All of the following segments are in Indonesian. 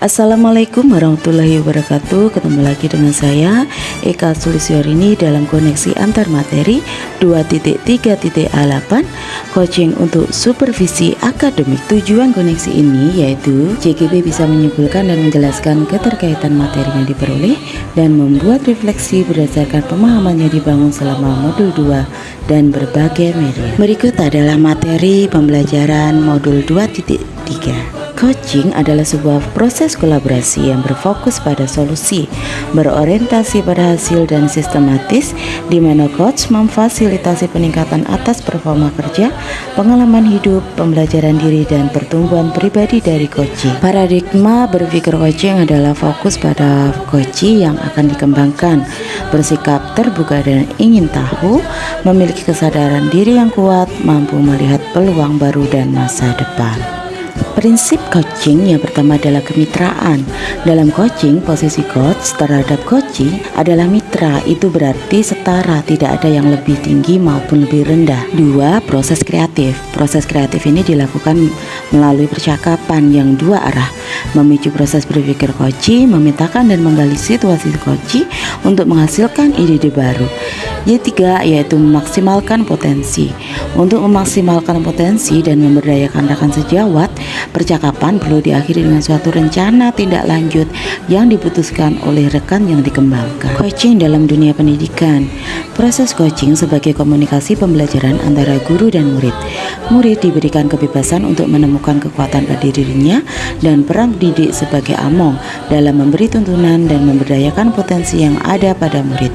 Assalamualaikum warahmatullahi wabarakatuh. Ketemu lagi dengan saya Eka Sulisyorini dalam koneksi antar materi 2.3.8 coaching untuk supervisi akademik. Tujuan koneksi ini yaitu JGB bisa menyimpulkan dan menjelaskan keterkaitan materi yang diperoleh dan membuat refleksi berdasarkan pemahaman yang dibangun selama modul 2 dan berbagai media. Berikut adalah materi pembelajaran modul 2.3. Coaching adalah sebuah proses kolaborasi yang berfokus pada solusi, berorientasi pada hasil dan sistematis, di mana coach memfasilitasi peningkatan atas performa kerja, pengalaman hidup, pembelajaran diri, dan pertumbuhan pribadi dari coaching. Paradigma berpikir coaching adalah fokus pada coaching yang akan dikembangkan, bersikap terbuka dan ingin tahu, memiliki kesadaran diri yang kuat, mampu melihat peluang baru dan masa depan. Prinsip coaching yang pertama adalah kemitraan. Dalam coaching, posisi coach terhadap coaching adalah mitra. Itu berarti setara, tidak ada yang lebih tinggi maupun lebih rendah. 2. Proses kreatif. Proses kreatif ini dilakukan melalui percakapan yang dua arah, memicu proses berpikir coaching, memetakan dan menggali situasi coaching untuk menghasilkan ide-ide baru. Yang 3 yaitu memaksimalkan potensi. Untuk memaksimalkan potensi dan memberdayakan rekan sejawat, percakapan perlu diakhiri dengan suatu rencana tindak lanjut yang diputuskan oleh rekan yang dikembangkan. Coaching dalam dunia pendidikan. Proses coaching sebagai komunikasi pembelajaran antara guru dan murid. Murid diberikan kebebasan untuk menemukan kekuatan pada dirinya dan peran pendidik sebagai among dalam memberi tuntunan dan memberdayakan potensi yang ada pada murid,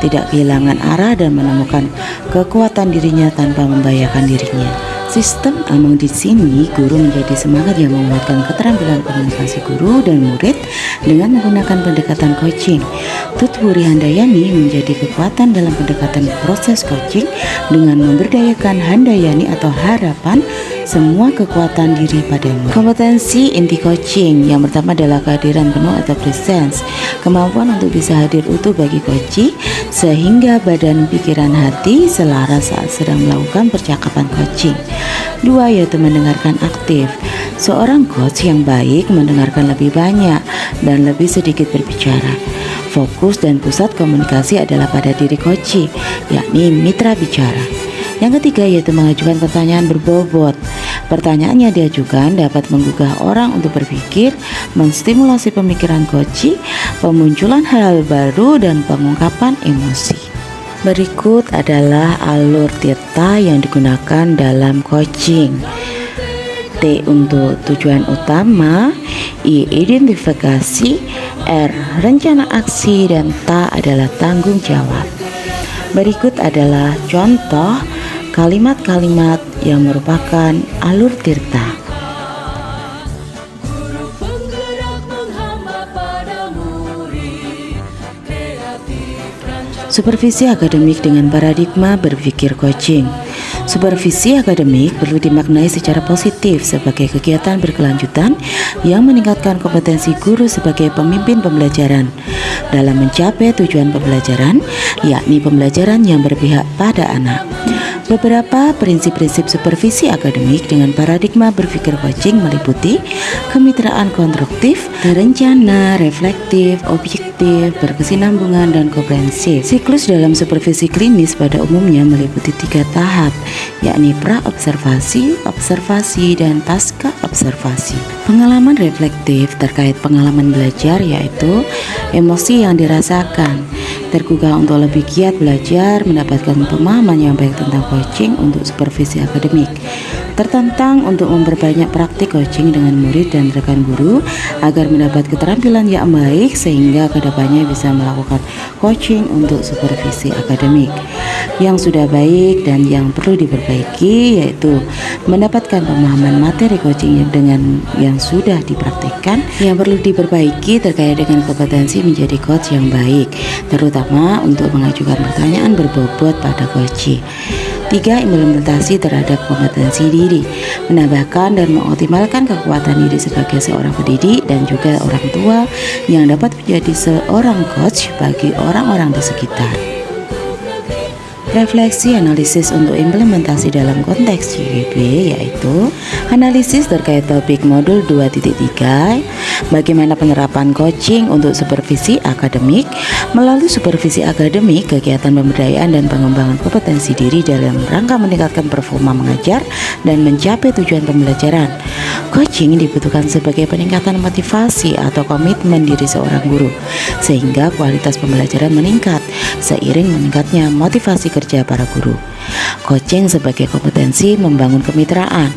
tidak kehilangan arah dan menemukan kekuatan dirinya tanpa membahayakan dirinya. Sistem among di sini, guru menjadi semangat yang menguatkan keterampilan komunikasi guru dan murid dengan menggunakan pendekatan coaching. Tutwuri Handayani menjadi kekuatan dalam pendekatan proses coaching dengan memberdayakan Handayani atau harapan semua kekuatan diri padamu. Kompetensi inti coaching yang pertama adalah kehadiran penuh atau presence, kemampuan untuk bisa hadir utuh bagi coaching sehingga badan, pikiran, hati selaras saat sedang melakukan percakapan coaching. 2 yaitu mendengarkan aktif. Seorang coach yang baik mendengarkan lebih banyak dan lebih sedikit berbicara. Fokus dan pusat komunikasi adalah pada diri coaching, yakni mitra bicara. Yang ketiga yaitu mengajukan pertanyaan berbobot. Pertanyaan yang diajukan dapat menggugah orang untuk berpikir, menstimulasi pemikiran coaching, pemunculan hal baru, dan pengungkapan emosi. Berikut adalah alur tirta yang digunakan dalam coaching. T untuk tujuan utama, I identifikasi, R rencana aksi, dan T adalah tanggung jawab. Berikut adalah contoh kalimat-kalimat yang merupakan alur tirta. Supervisi akademik dengan paradigma berpikir coaching. Supervisi akademik perlu dimaknai secara positif sebagai kegiatan berkelanjutan yang meningkatkan kompetensi guru sebagai pemimpin pembelajaran dalam mencapai tujuan pembelajaran, yakni pembelajaran yang berpihak pada anak. Beberapa prinsip-prinsip supervisi akademik dengan paradigma berpikir coaching meliputi kemitraan konstruktif, terencana, reflektif, objektif, berkesinambungan, dan komprehensif. Siklus dalam supervisi klinis pada umumnya meliputi 3 tahap, yakni pra-observasi, observasi, dan pasca-observasi. Pengalaman reflektif terkait pengalaman belajar yaitu emosi yang dirasakan, tergugah untuk lebih giat belajar, mendapatkan pemahaman yang baik tentang coaching untuk supervisi akademik, tertantang untuk memperbanyak praktik coaching dengan murid dan rekan guru agar mendapat keterampilan yang baik sehingga kedepannya bisa melakukan coaching untuk supervisi akademik. Yang sudah baik dan yang perlu diperbaiki yaitu mendapatkan pemahaman materi coaching dengan yang sudah dipraktikkan. Yang perlu diperbaiki terkait dengan kompetensi menjadi coach yang baik, terutama untuk mengajukan pertanyaan berbobot pada coaching. 3. Implementasi terhadap kompetensi diri, menambahkan dan mengoptimalkan kekuatan diri sebagai seorang pendidik dan juga orang tua yang dapat menjadi seorang coach bagi orang-orang di sekitar. Refleksi analisis untuk implementasi dalam konteks JGB yaitu analisis terkait topik modul 2.3, bagaimana penerapan coaching untuk supervisi akademik. Melalui supervisi akademik, kegiatan pemberdayaan dan pengembangan kompetensi diri dalam rangka meningkatkan performa mengajar dan mencapai tujuan pembelajaran. Coaching dibutuhkan sebagai peningkatan motivasi atau komitmen diri seorang guru, sehingga kualitas pembelajaran meningkat seiring meningkatnya motivasi kerja para guru. Coaching sebagai kompetensi membangun kemitraan.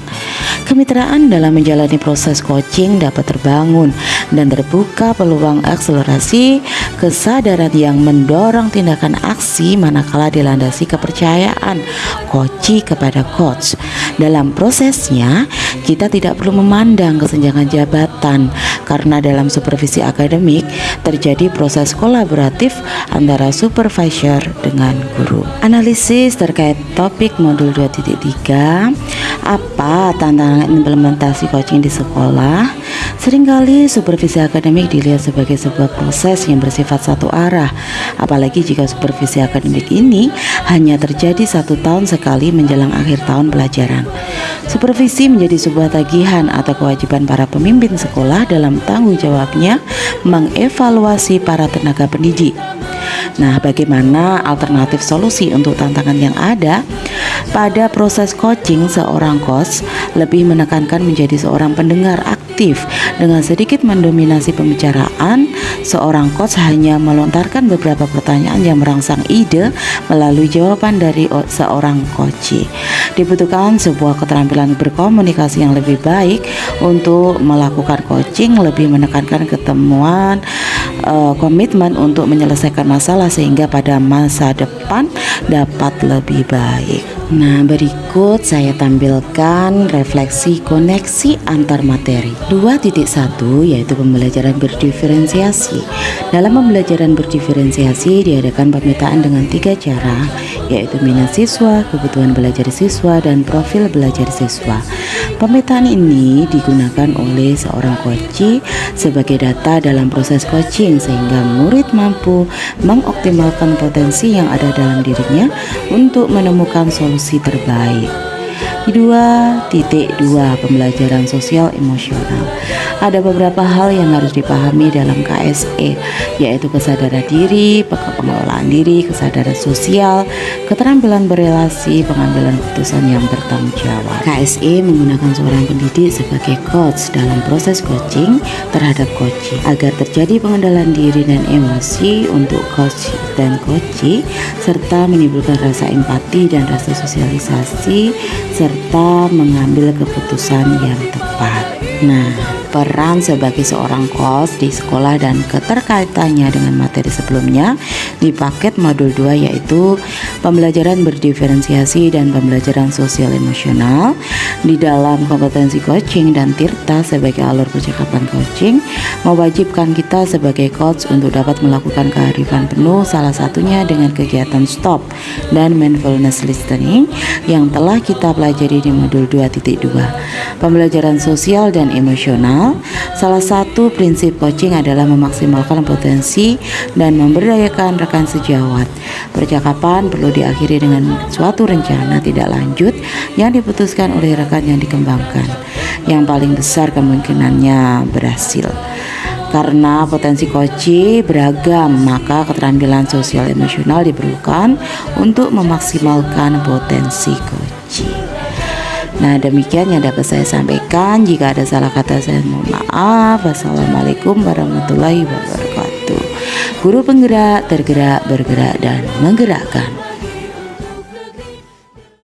Kemitraan dalam menjalani proses coaching dapat terbangun dan terbuka peluang akselerasi kesadaran yang mendorong tindakan aksi manakala dilandasi kepercayaan coach kepada coach. Dalam prosesnya, kita tidak perlu memandang kesenjangan jabatan karena dalam supervisi akademik terjadi proses kolaboratif antara supervisor dengan guru. Analisis terkait topik modul 2.3, apa tantangan implementasi coaching di sekolah? Seringkali supervisi akademik dilihat sebagai sebuah proses yang bersifat satu arah, apalagi jika supervisi akademik ini hanya terjadi 1 tahun sekali menjelang akhir tahun pelajaran. Supervisi menjadi sebuah tagihan atau kewajiban para pemimpin sekolah dalam tanggung jawabnya mengevaluasi para tenaga pendidik. Nah, bagaimana alternatif solusi untuk tantangan yang ada? Pada proses coaching, seorang coach lebih menekankan menjadi seorang pendengar aktif. Dengan sedikit mendominasi pembicaraan, seorang coach hanya melontarkan beberapa pertanyaan yang merangsang ide melalui jawaban dari seorang coach. Dibutuhkan sebuah keterampilan berkomunikasi yang lebih baik untuk melakukan coaching, lebih menekankan ketemuan komitmen untuk menyelesaikan masalah sehingga pada masa depan dapat lebih baik. Nah, berikut saya tampilkan refleksi koneksi antar materi 2.1 yaitu pembelajaran berdiferensiasi. Dalam pembelajaran berdiferensiasi diadakan pemetaan dengan 3 cara, yaitu minat siswa, kebutuhan belajar siswa, dan profil belajar siswa. Pemetaan ini digunakan oleh seorang coach sebagai data dalam proses coaching sehingga murid mampu mengoptimalkan potensi yang ada dalam dirinya untuk menemukan solusi terbaik. 2.2 Pembelajaran sosial emosional. Ada beberapa hal yang harus dipahami dalam KSE, yaitu kesadaran diri, pengelolaan diri, kesadaran sosial, keterampilan berelasi, pengambilan keputusan yang bertanggung jawab. KSE menggunakan seorang pendidik sebagai coach dalam proses coaching terhadap coach agar terjadi pengendalian diri dan emosi untuk coach dan coach, serta menimbulkan rasa empati dan rasa sosialisasi serta mengambil keputusan yang tepat. Nah, peran sebagai seorang coach di sekolah dan keterkaitannya dengan materi sebelumnya di paket modul 2 yaitu pembelajaran berdiferensiasi dan pembelajaran sosial emosional. Di dalam kompetensi coaching dan Tirta sebagai alur percakapan coaching mewajibkan kita sebagai coach untuk dapat melakukan kearifan penuh, salah satunya dengan kegiatan stop dan mindfulness listening yang telah kita pelajari di modul 2.2. Pembelajaran sosial dan emosional, salah satu prinsip coaching adalah memaksimalkan potensi dan memberdayakan rekan sejawat. Percakapan perlu diakhiri dengan suatu rencana tidak lanjut yang diputuskan oleh rekan yang dikembangkan, yang paling besar kemungkinannya berhasil. Karena potensi coach beragam, maka keterampilan sosial emosional diperlukan untuk memaksimalkan potensi coach. Nah, demikian yang dapat saya sampaikan. Jika ada salah kata saya mohon maaf. Wassalamualaikum warahmatullahi wabarakatuh. Guru penggerak, tergerak, bergerak, dan menggerakkan.